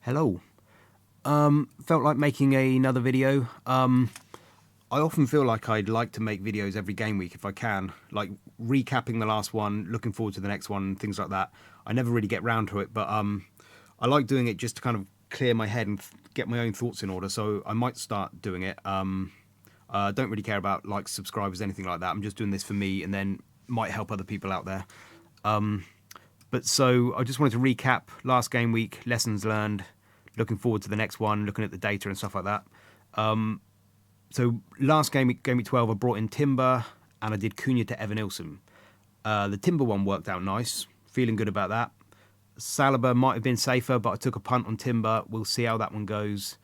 Hello. Felt like making another video. I often feel like I'd like to make videos every game week if I can, like recapping the last one, looking forward to the next one, things like that. I never really get round to it, but I like doing it just to kind of clear my head and get my own thoughts in order. So I might start doing it. Don't really care about likes, subscribers, anything like that. I'm just doing this for me, and then might help other people out there. But so I just wanted to recap last game week, lessons learned, looking forward to the next one, looking at the data and stuff like that. So last game week 12, I brought in Timber and I did Cunha to Evan Ilson. The Timber one worked out nice, feeling good about that. Saliba might have been safer, but I took a punt on Timber. We'll see how that one goes.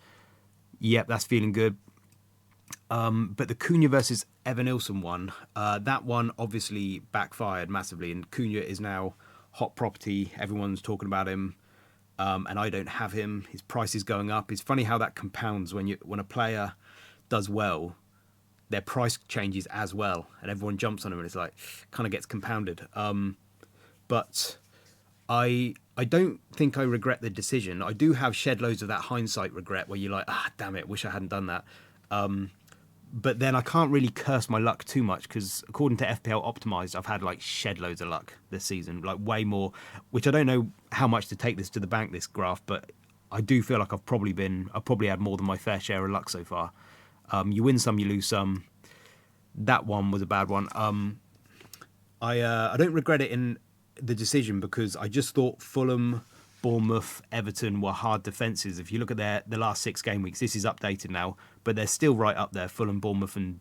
Yep, that's feeling good. But the Cunha versus Evan Ilson one, that one obviously backfired massively, and Cunha is now hot property. Everyone's talking about him, and I don't have him. His price is going up. It's funny how that compounds when a player does well, their price changes as well, and everyone jumps on him, and it's like kind of gets compounded. But I don't think I regret the decision. I do have shed loads of that hindsight regret where you're like, damn it, wish I hadn't done that. But then I can't really curse my luck too much because according to FPL Optimized, I've had like shed loads of luck this season, like way more, which I don't know how much to take this to the bank, this graph, but I do feel like I've probably had more than my fair share of luck so far. You win some, you lose some. That one was a bad one. I don't regret it in the decision because I just thought Fulham, Bournemouth, Everton were hard defences. If you look at the last 6 game weeks, this is updated now, but they're still right up there. Fulham, Bournemouth and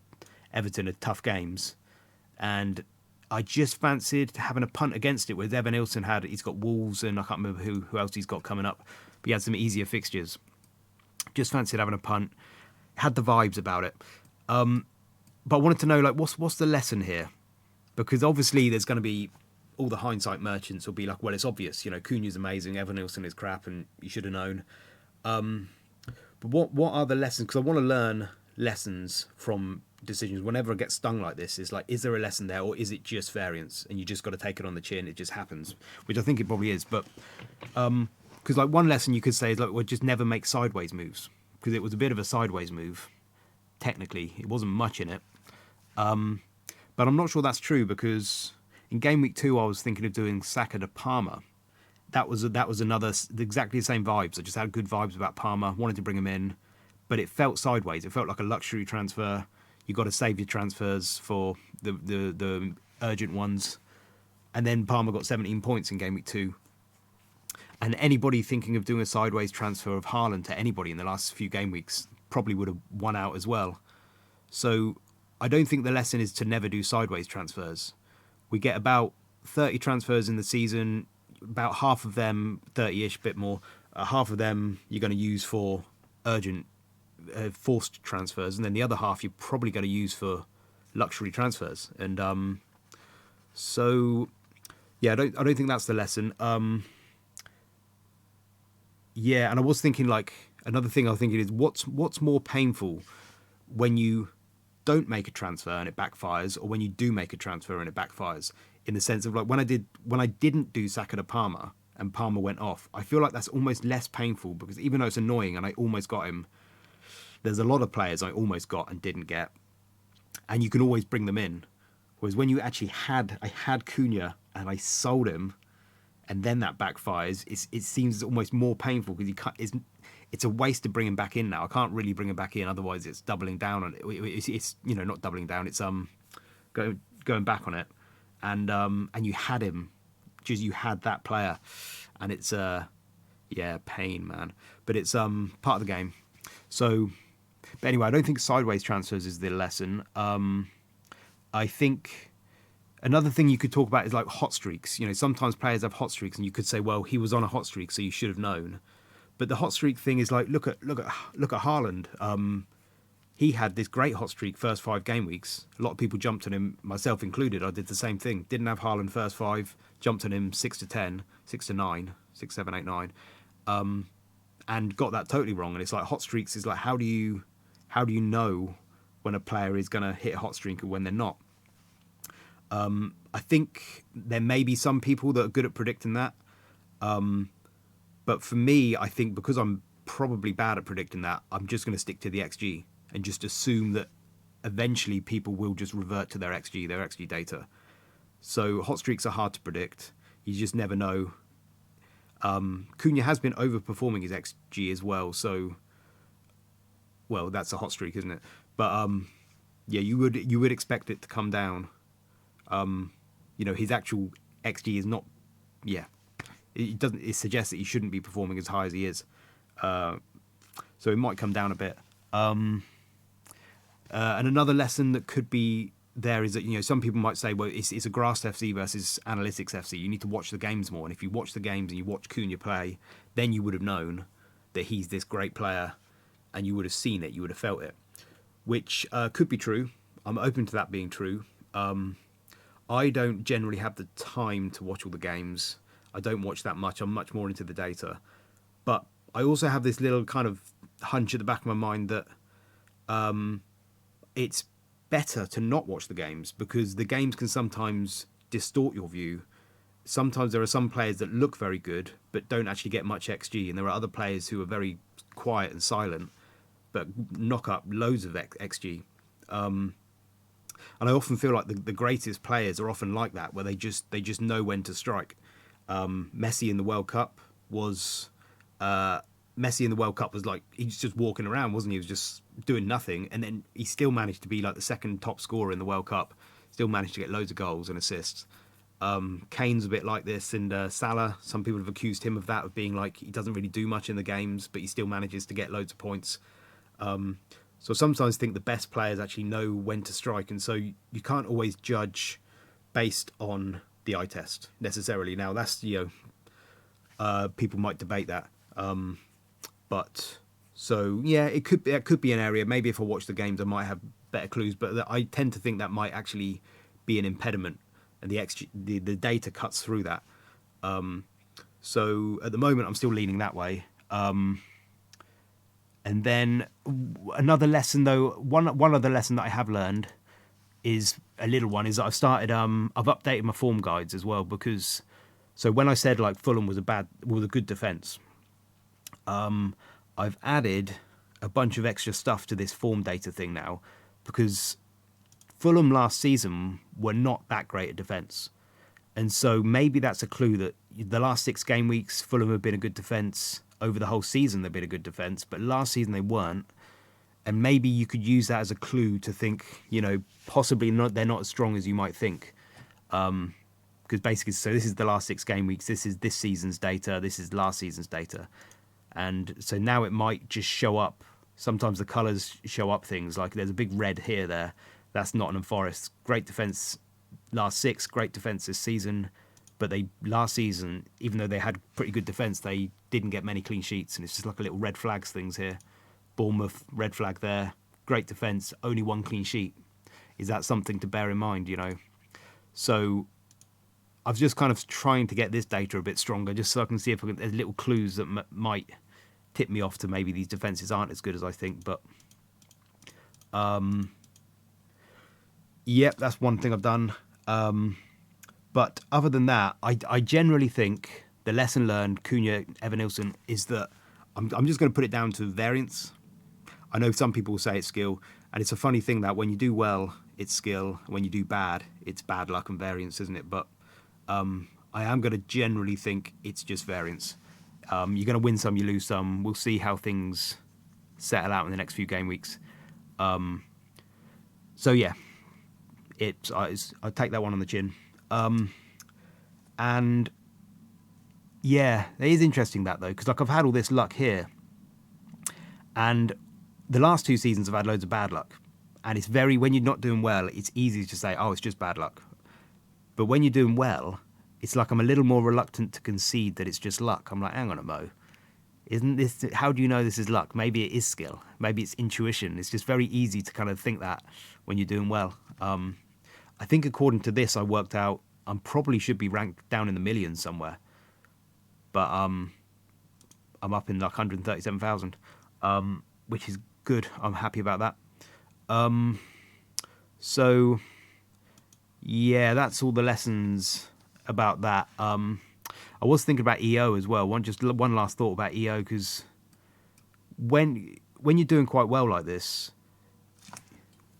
Everton are tough games. And I just fancied having a punt against it, whereas Evan Ilson he's got Wolves and I can't remember who else he's got coming up, but he had some easier fixtures. Just fancied having a punt. Had the vibes about it. But I wanted to know, like, what's the lesson here? Because obviously there's going to be all the hindsight merchants will be like, well, it's obvious, Cunha's amazing, Evan Nilsson is crap, and you should have known. But what are the lessons? Because I want to learn lessons from decisions. Whenever I get stung like this, is like, is there a lesson there, or is it just variance, and you just got to take it on the chin? It just happens, which I think it probably is. But because like one lesson you could say is like, well, just never make sideways moves, because it was a bit of a sideways move. Technically, it wasn't much in it. But I'm not sure that's true because in game week 2, I was thinking of doing Saka to Palmer. That was another exactly the same vibes. I just had good vibes about Palmer. Wanted to bring him in, but it felt sideways. It felt like a luxury transfer. You got to save your transfers for the urgent ones, and then Palmer got 17 points in game week 2. And anybody thinking of doing a sideways transfer of Haaland to anybody in the last few game weeks probably would have won out as well. So I don't think the lesson is to never do sideways transfers. We get about 30 transfers in the season, about half of them, 30-ish, bit more, half of them you're going to use for urgent forced transfers, and then the other half you're probably going to use for luxury transfers. And so, yeah, I don't think that's the lesson. Yeah, and I was thinking, like, another thing I was thinking is what's more painful when you don't make a transfer and it backfires, or when you do make a transfer and it backfires, in the sense of like when I didn't do Saka to Palmer and Palmer went off, I feel like that's almost less painful because even though it's annoying and I almost got him, there's a lot of players I almost got and didn't get, and you can always bring them in. Whereas when you actually I had Cunha and I sold him, and then that backfires, it seems almost more painful because it's a waste to bring him back in now. I can't really bring him back in, otherwise it's doubling down on it. It's not doubling down. It's going back on it, and you had him, just you had that player, and it's pain, man. But it's part of the game. So, but anyway, I don't think sideways transfers is the lesson. I think another thing you could talk about is like hot streaks. Sometimes players have hot streaks, and you could say, well, he was on a hot streak, so you should have known. But the hot streak thing is like, look at Haaland. He had this great hot streak first 5 game weeks. A lot of people jumped on him, myself included. I did the same thing. Didn't have Haaland first 5, jumped on him 6 to 10, 6 to 9, 6, 7, 8, 9, and got that totally wrong. And it's like hot streaks is like, how do you know when a player is going to hit a hot streak and when they're not? I think there may be some people that are good at predicting that. But for me, I think because I'm probably bad at predicting that, I'm just going to stick to the XG and just assume that eventually people will just revert to their XG data. So hot streaks are hard to predict. You just never know. Cunha has been overperforming his XG as well. So, well, that's a hot streak, isn't it? But yeah, you would expect it to come down. His actual XG is not. Yeah, it doesn't. It suggests that he shouldn't be performing as high as he is. So it might come down a bit. And another lesson that could be there is that, some people might say, well, it's a grass FC versus analytics FC. You need to watch the games more. And if you watch the games and you watch Cunha play, then you would have known that he's this great player and you would have seen it. You would have felt it, which could be true. I'm open to that being true. I don't generally have the time to watch all the games. I don't watch that much. I'm much more into the data. But I also have this little kind of hunch at the back of my mind that it's better to not watch the games because the games can sometimes distort your view. Sometimes there are some players that look very good but don't actually get much XG, and there are other players who are very quiet and silent but knock up loads of XG. And I often feel like the greatest players are often like that, where they just know when to strike. Messi in the World Cup was like, he's just walking around, wasn't he? He was just doing nothing, and then he still managed to be like the second top scorer in the World Cup. Still managed to get loads of goals and assists. Kane's a bit like this, and Salah. Some people have accused him of that, of being like he doesn't really do much in the games, but he still manages to get loads of points. So I sometimes think the best players actually know when to strike, and so you can't always judge based on the eye test necessarily. Now that's people might debate that. But so yeah, it could be an area. Maybe if I watch the games, I might have better clues. But I tend to think that might actually be an impediment, and the data cuts through that. So at the moment, I'm still leaning that way. And then another lesson, though, one other lesson that I have learned is a little one. Is that I've started. I've updated my form guides as well, because so when I said like Fulham was a good defence. I've added a bunch of extra stuff to this form data thing now, because Fulham last season were not that great at defence. And so maybe that's a clue that the last 6 game weeks, Fulham have been a good defence. Over the whole season, they've been a good defence. But last season, they weren't. And maybe you could use that as a clue to think, possibly they're not as strong as you might think. Because basically, so this is the last 6 game weeks. This is this season's data. This is last season's data. And so now it might just show up. Sometimes the colours show up things like there's a big red here, there. That's Nottingham Forest. Great defence last 6, great defence this season. But last season, even though they had pretty good defence, they didn't get many clean sheets. And it's just like a little red flags things here. Bournemouth, red flag there. Great defence, only 1 clean sheet. Is that something to bear in mind, So I was just kind of trying to get this data a bit stronger, just so I can see if there's little clues that might tip me off to maybe these defences aren't as good as I think. But yep, that's one thing I've done. But other than that, I generally think the lesson learned, Cunha, Evan-Nilsson, is that I'm just going to put it down to variance. I know some people will say it's skill, and it's a funny thing that when you do well, it's skill. When you do bad, it's bad luck and variance, isn't it? But I am going to generally think it's just variance. You're going to win some, you lose some. We'll see how things settle out in the next few game weeks. So yeah, I take that one on the chin. And yeah, it is interesting that though, because like I've had all this luck here, and the last 2 seasons I've had loads of bad luck, and it's when you're not doing well, it's easy to say, oh, it's just bad luck. But when you're doing well, it's like I'm a little more reluctant to concede that it's just luck. I'm like, hang on a mo. How do you know this is luck? Maybe it is skill. Maybe it's intuition. It's just very easy to kind of think that when you're doing well. I think according to this, I worked out I probably should be ranked down in the millions somewhere. But I'm up in like 137,000, which is good. I'm happy about that. So, yeah, that's all the lessons about that. I was thinking about EO as well. One last thought about EO, because when you're doing quite well like this,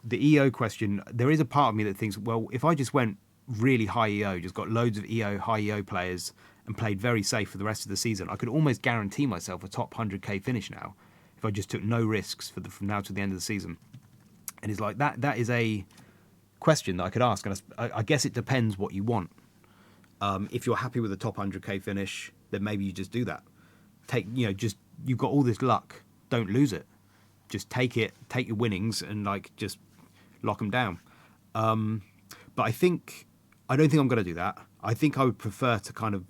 the EO question, there is a part of me that thinks, well, if I just went really high EO, just got loads of high EO players and played very safe for the rest of the season, I could almost guarantee myself a top 100k finish now if I just took no risks from now to the end of the season. And it's like that is a question that I could ask, and I guess it depends what you want. If you're happy with a top 100k finish, then maybe you just do that. You've got all this luck, don't lose it. Just take your winnings, and like just lock them down. But I don't think I'm going to do that. I think I would prefer to kind of,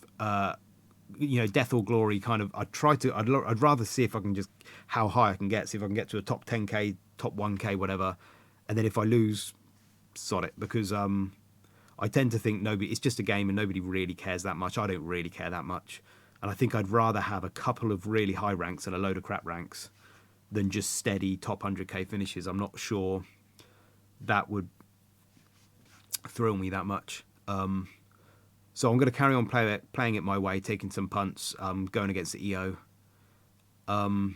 death or glory kind of. I'd rather see if I can just how high I can get. See if I can get to a top 10k, top 1k, whatever. And then if I lose, sod it, because I tend to think it's just a game and nobody really cares that much. I don't really care that much, and I think I'd rather have a couple of really high ranks and a load of crap ranks than just steady top 100k finishes. I'm not sure that would thrill me that much. So I'm going to carry on playing it my way, taking some punts, going against the EO. And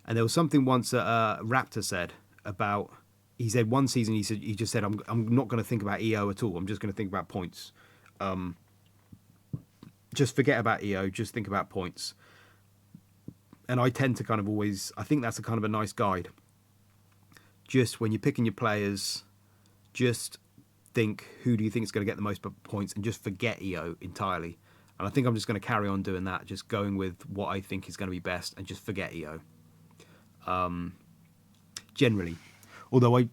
there was something once that Raptor said about. He said one season he just said I'm not going to think about EO at all. I'm just going to think about points. Just forget about EO. Just think about points. And I tend to kind of always. I think that's a kind of a nice guide. Just when you're picking your players, just think who do you think is going to get the most points, and just forget EO entirely. And I think I'm just going to carry on doing that, just going with what I think is going to be best, and just forget EO. Generally, although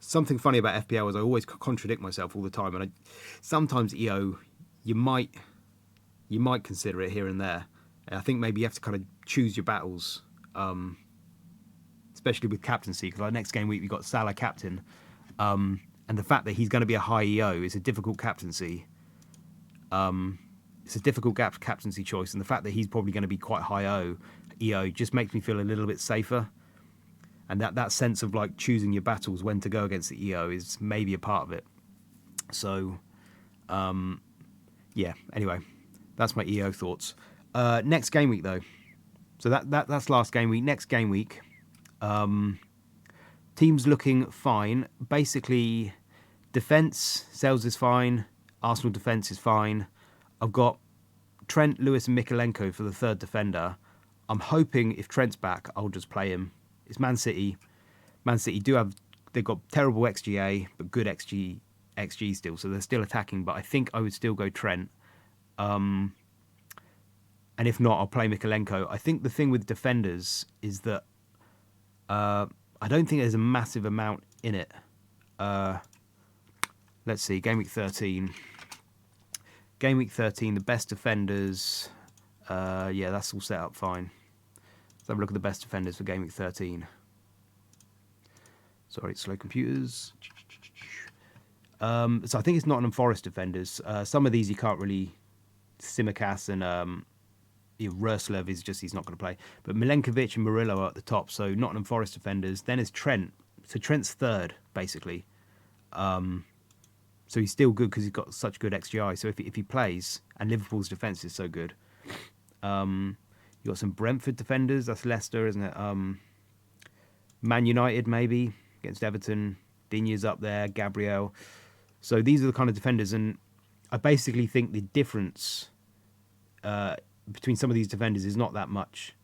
something funny about FPL is I always contradict myself all the time, and sometimes EO you might consider it here and there. And I think maybe you have to kind of choose your battles, especially with captaincy, because our next game week we've got Salah captain. And the fact that he's going to be a high EO is a difficult captaincy. It's a difficult captaincy choice, and the fact that he's probably going to be quite high EO just makes me feel a little bit safer. And that sense of like choosing your battles, when to go against the EO, is maybe a part of it. So, yeah. Anyway, that's my EO thoughts. Next game week though. So that's last game week. Next game week, team's looking fine. Basically, defence, Sales is fine. Arsenal defence is fine. I've got Trent, Lewis and Mikalenko for the third defender. I'm hoping if Trent's back, I'll just play him. It's Man City. Man City they've got terrible XGA, but good XG still, so they're still attacking, but I think I would still go Trent. And if not, I'll play Mikalenko. I think the thing with defenders is that I don't think there's a massive amount in it. Let's see, Game Week 13. Game Week 13, the best defenders. Yeah, that's all set up fine. Let's have a look at the best defenders for Game Week 13. Sorry, it's slow computers. So I think it's Nottingham Forest defenders. Some of these you can't really. Simicast and Ruslev he's not going to play. But Milenkovic and Murillo are at the top, so Nottingham Forest defenders. Then it's Trent. So Trent's third, basically. So he's still good because he's got such good XGI. So if he plays, and Liverpool's defence is so good. You've got some Brentford defenders. That's Leicester, isn't it? Man United, maybe, against Everton. Digne's up there, Gabriel. So these are the kind of defenders, and I basically think the difference between some of these defenders is not that much.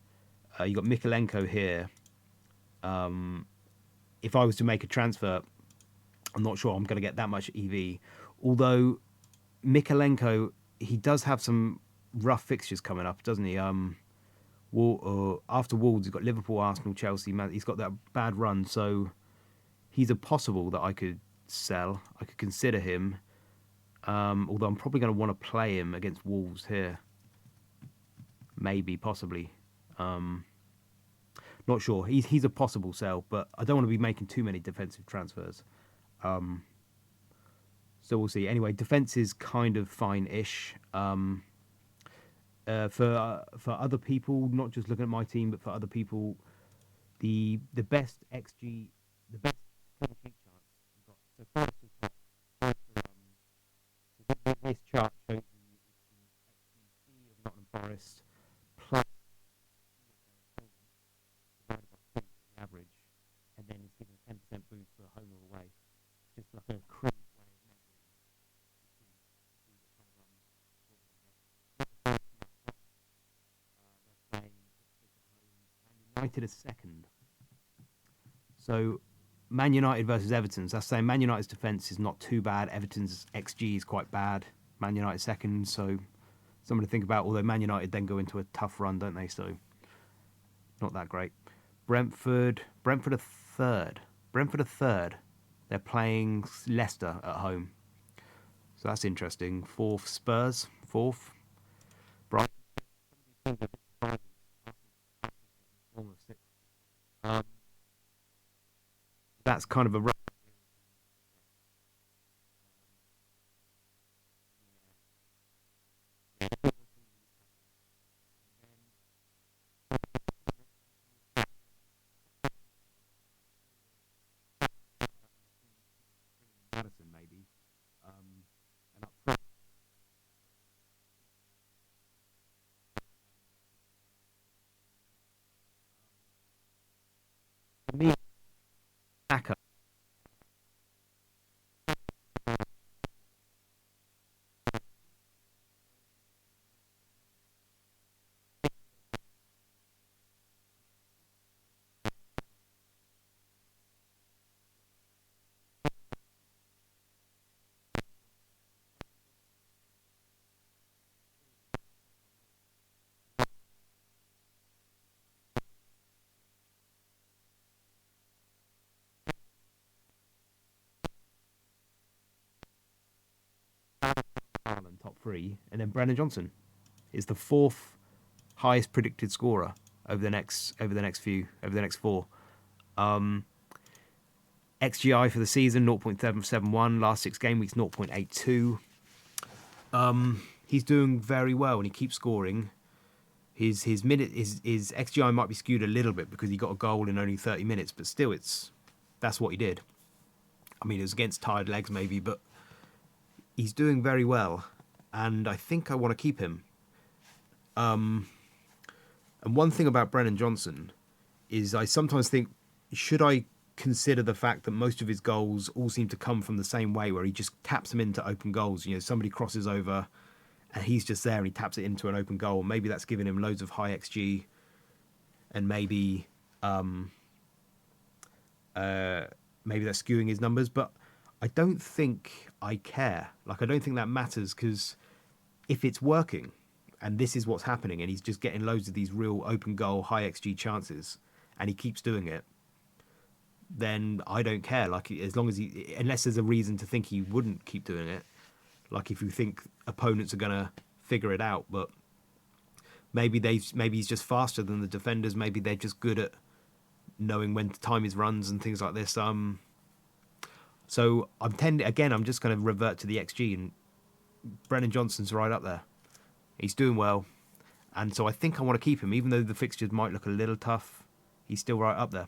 You got Mikalenko here. If I was to make a transfer, I'm not sure I'm going to get that much EV. Although Mikalenko, he does have some rough fixtures coming up, doesn't he? After Wolves, he's got Liverpool, Arsenal, Chelsea. Man, he's got that bad run, so he's a possible that I could sell. I could consider him. Although I'm probably going to want to play him against Wolves here. Maybe, possibly. Not sure. He's a possible sell, but I don't want to be making too many defensive transfers. So we'll see. Anyway, defense is kind of fine-ish. For other people, not just looking at my team, but for other people, the best XG, the best clean sheet chance we've got. So Forest is top. This chart shows you the XG United are second. So Man United versus Everton. So that's saying Man United's defence is not too bad. Everton's XG is quite bad. Man United second. So something to think about. Although Man United then go into a tough run, don't they? So not that great. Brentford are third. Brentford are third. They're playing Leicester at home. So that's interesting. Fourth, Spurs. Fourth. Brighton. That's kind of a Madison maybe. And up front, for me, Saka. Haaland, top three, and then Brennan Johnson is the fourth highest predicted scorer over the next four. Um, XGI for the season 0.771, last 6 game weeks 0.82. He's doing very well and he keeps scoring. His XGI might be skewed a little bit because he got a goal in only 30 minutes, but still that's what he did. I mean, it was against tired legs maybe, but he's doing very well, and I think I want to keep him. And one thing about Brennan Johnson is I sometimes think, should I consider the fact that most of his goals all seem to come from the same way, where he just taps them into open goals. You know, somebody crosses over and he's just there and he taps it into an open goal. Maybe that's giving him loads of high XG, and maybe that's skewing his numbers, but I don't think I care. Like, I don't think that matters, because if it's working and this is what's happening and he's just getting loads of these real open goal, high XG chances and he keeps doing it, then I don't care. Like, as long as unless there's a reason to think he wouldn't keep doing it. Like, if you think opponents are going to figure it out, but maybe he's just faster than the defenders. Maybe they're just good at knowing when to time his runs and things like this. So I'm just going to revert to the XG, and Brennan Johnson's right up there. He's doing well, and so I think I want to keep him, even though the fixtures might look a little tough. He's still right up there.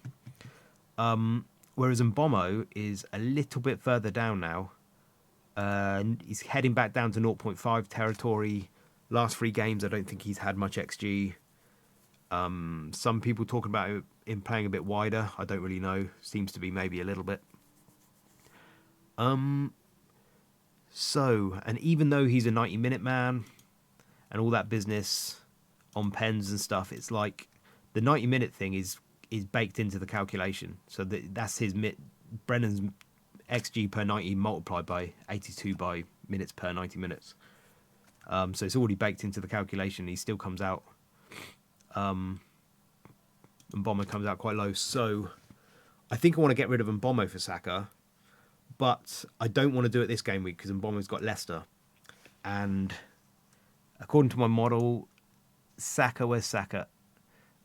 Whereas Mbomo is a little bit further down now. He's heading back down to 0.5 territory. Last 3 games, I don't think he's had much XG. Some people talking about him playing a bit wider. I don't really know. Seems to be maybe a little bit. And even though he's a 90-minute man and all that business on pens and stuff, it's like the 90-minute thing is baked into the calculation. So that's Brennan's XG per 90 multiplied by 82 by minutes per 90 minutes. So it's already baked into the calculation. He still comes out, and Mboma comes out quite low. So I think I want to get rid of Mbomo for Saka, but I don't want to do it this game week because Mbomo's got Leicester. And according to my model, where's Saka?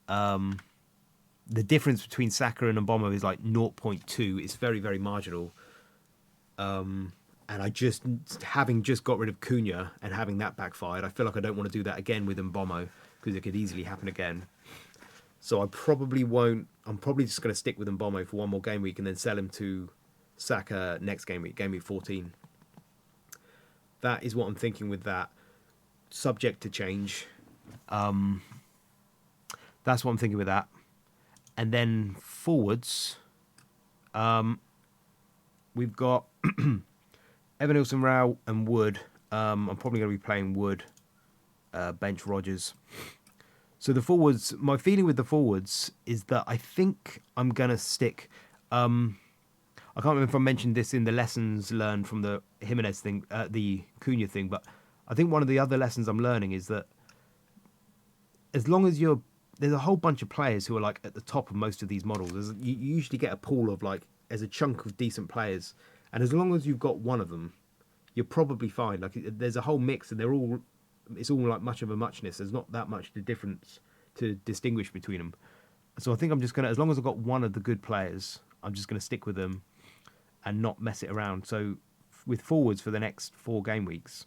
The difference between Saka and Mboma is like 0.2. It's very, very marginal. And having just got rid of Cunha and having that backfired, I feel like I don't want to do that again with Mbomo because it could easily happen again. So I probably won't. I'm probably just going to stick with Mbomo for one more game week and then sell him to Saka next game week 14. That is what I'm thinking with that. Subject to change. That's what I'm thinking with that. And then forwards, we've got Evan Nilsson, Rao and Wood. I'm probably going to be playing Wood, bench Rodgers. So the forwards, my feeling with the forwards is that I think I'm gonna stick. I can't remember if I mentioned this in the lessons learned from the Jimenez thing, the Cunha thing, but I think one of the other lessons I'm learning is that as long as there's a whole bunch of players who are like at the top of most of these models. You usually get a pool of like, there's a chunk of decent players, and as long as you've got one of them, you're probably fine. Like there's a whole mix, and it's all like much of a muchness. There's not that much the difference to distinguish between them. So I think I'm just gonna, as long as I've got one of the good players, I'm just gonna stick with them and not mess it around. So with forwards for the next 4 game weeks,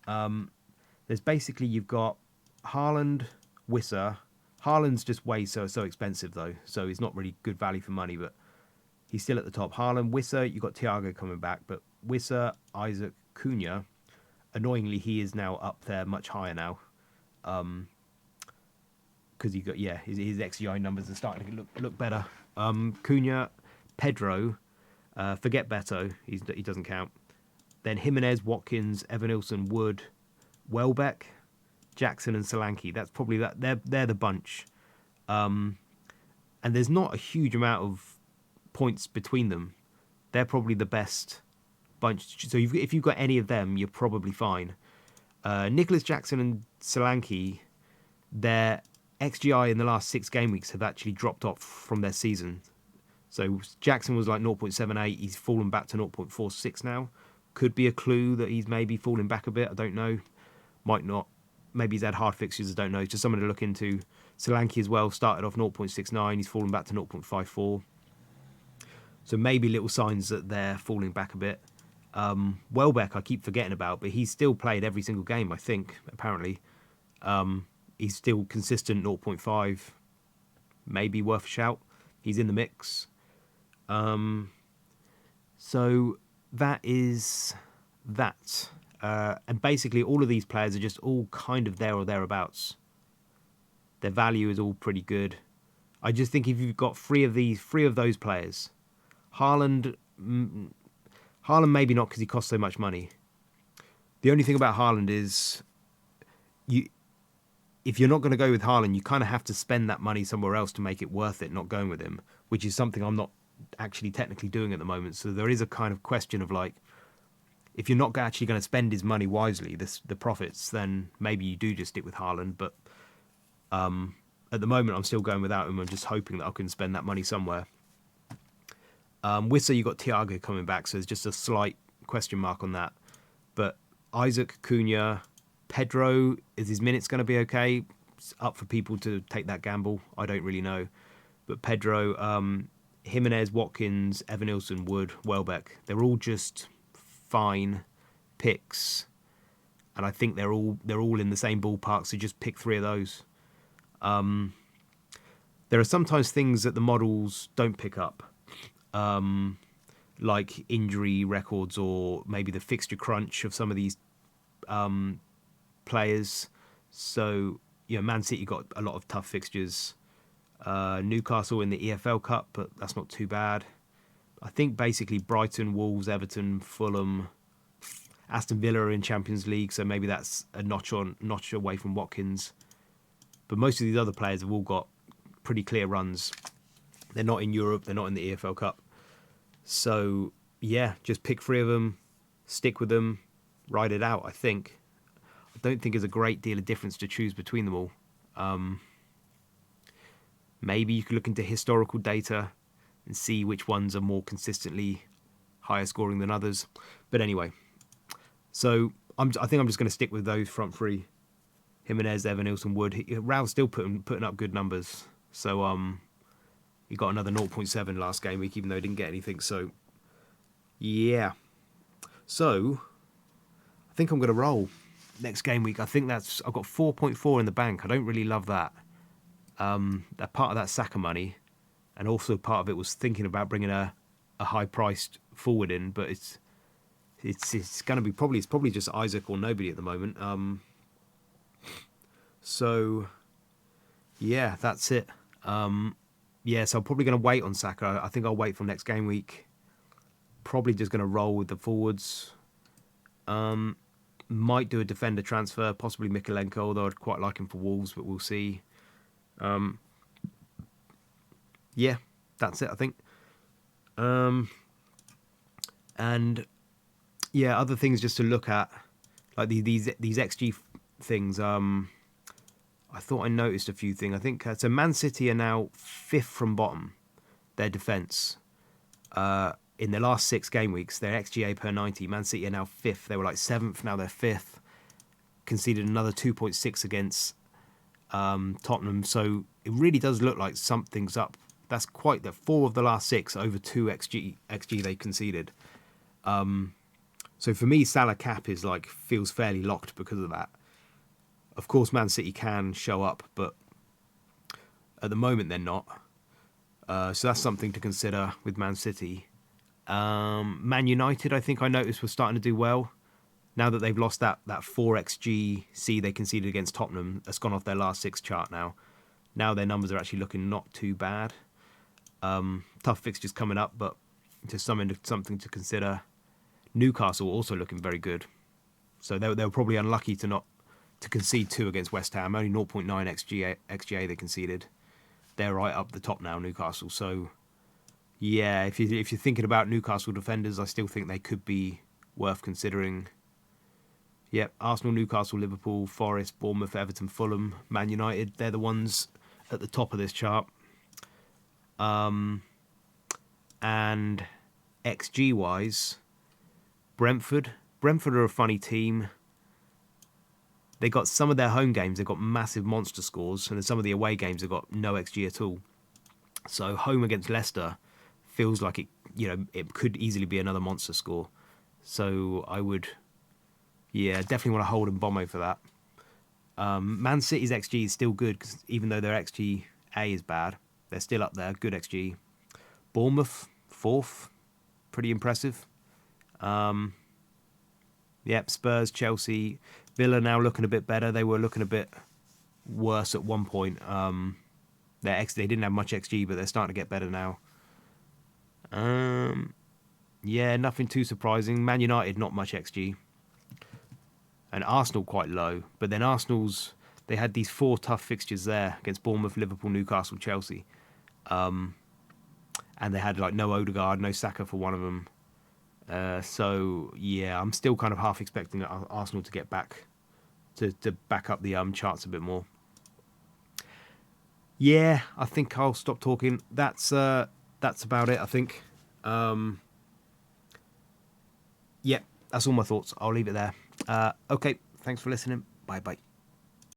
there's basically, you've got Haaland, Wissa. Haaland's just way so expensive though, so he's not really good value for money, but he's still at the top. Haaland, Wissa, you've got Thiago coming back, but Wissa, Isaac, Cunha, annoyingly he is now up there much higher now, because you got, his XGI numbers are starting to look better. Cunha, Pedro, forget Beto, he doesn't count. Then Jimenez, Watkins, Evanilson, Wood, Welbeck, Jackson, and Solanke. That's probably that. They're the bunch, and there's not a huge amount of points between them. They're probably the best bunch. So if you've got any of them, you're probably fine. Nicholas Jackson and Solanke, their XGI in the last 6 game weeks have actually dropped off from their season. So Jackson was like 0.78. He's fallen back to 0.46 now. Could be a clue that he's maybe falling back a bit. I don't know. Might not. Maybe he's had hard fixtures. I don't know. Just something to look into. Solanke as well started off 0.69. He's fallen back to 0.54. So maybe little signs that they're falling back a bit. Welbeck I keep forgetting about, but he's still played every single game, I think, apparently. He's still consistent 0.5. Maybe worth a shout. He's in the mix. So that is that. And basically all of these players are just all kind of there or thereabouts. Their value is all pretty good. I just think if you've got 3 of those players, Haaland maybe not because he costs so much money. The only thing about Haaland is if you're not going to go with Haaland, you kind of have to spend that money somewhere else to make it worth it, not going with him, which is something I'm not actually technically doing at the moment. So there is a kind of question of like, if you're not actually going to spend his money wisely, the profits, then maybe you do just stick with Haaland. But at the moment, I'm still going without him. I'm just hoping that I can spend that money somewhere. Wissa, you got Thiago coming back, so there's just a slight question mark on that. But Isaac, Cunha, Pedro, is his minutes going to be okay? It's up for people to take that gamble. I don't really know. But Pedro, Jimenez, Watkins, Evanilson, Wood, Welbeck, they're all just fine picks, and I think they're all in the same ballpark. So just pick 3 of those. There are sometimes things that the models don't pick up, like injury records or maybe the fixture crunch of some of these players. So Man City got a lot of tough fixtures. Newcastle in the EFL Cup, but that's not too bad. I think basically Brighton, Wolves, Everton, Fulham, Aston Villa are in Champions League, so maybe that's a notch away from Watkins. But most of these other players have all got pretty clear runs. They're not in Europe, they're not in the EFL Cup. So yeah, just pick 3 of them, stick with them, ride it out, I think. I don't think there's a great deal of difference to choose between them all. Maybe you could look into historical data and see which ones are more consistently higher scoring than others. But anyway, so I think I'm just going to stick with those front 3. Jimenez, Evanilson, Wood. Raul's still putting up good numbers. So he got another 0.7 last game week, even though he didn't get anything. So yeah. So I think I'm going to roll next game week. I think I've got 4.4 in the bank. I don't really love that. That part of that Saka money, and also part of it was thinking about bringing a high-priced forward in, but it's going to be probably just Isaac or nobody at the moment. So yeah, that's it. So I'm probably going to wait on Saka. I think I'll wait for next game week. Probably just going to roll with the forwards. Might do a defender transfer, possibly Mikolenko, although I'd quite like him for Wolves, but we'll see. Yeah, that's it, I think. And yeah, other things just to look at, like these XG things. I thought I noticed a few things. I think so. Man City are now 5th from bottom. Their defence in the last 6 game weeks, their XGA per 90. Man City are now 5th. They were like 7th. Now they're 5th. Conceded another 2.6 against Tottenham. So it really does look like something's up. That's quite the 4 of the last 6 over 2 XG they conceded. So for me, Salah cap is like feels fairly locked because of that. Of course, Man City can show up, but at the moment they're not. So that's something to consider with Man City. Man United, I think I noticed, was starting to do well. Now that they've lost that 4xGC they conceded against Tottenham, that's gone off their last 6 chart now. Now their numbers are actually looking not too bad. Tough fixtures coming up, but just something to consider. Newcastle also looking very good. So they were probably unlucky to concede 2 against West Ham. Only 0.9 XGA they conceded. They're right up the top now, Newcastle. So yeah, if you're thinking about Newcastle defenders, I still think they could be worth considering. Yep, Arsenal, Newcastle, Liverpool, Forest, Bournemouth, Everton, Fulham, Man United. They're the ones at the top of this chart. And XG wise, Brentford are a funny team. They got some of their home games, they've got massive monster scores, and then some of the away games have got no XG at all. So home against Leicester feels like it could easily be another monster score. So I would, definitely want to hold and Bombo for that. Man City's XG is still good, because even though their XG A is bad, they're still up there, good XG. Bournemouth, 4th, pretty impressive. Spurs, Chelsea, Villa now looking a bit better. They were looking a bit worse at one point. They didn't have much XG, but they're starting to get better now. Nothing too surprising. Man United, not much XG. And Arsenal quite low. But then they had these 4 tough fixtures there against Bournemouth, Liverpool, Newcastle, Chelsea. And they had like no Odegaard, no Saka for one of them. So yeah, I'm still kind of half expecting Arsenal to get back to back up the charts a bit more. Yeah, I think I'll stop talking. That's about it, I think. That's all my thoughts. I'll leave it there. Okay, thanks for listening. Bye bye.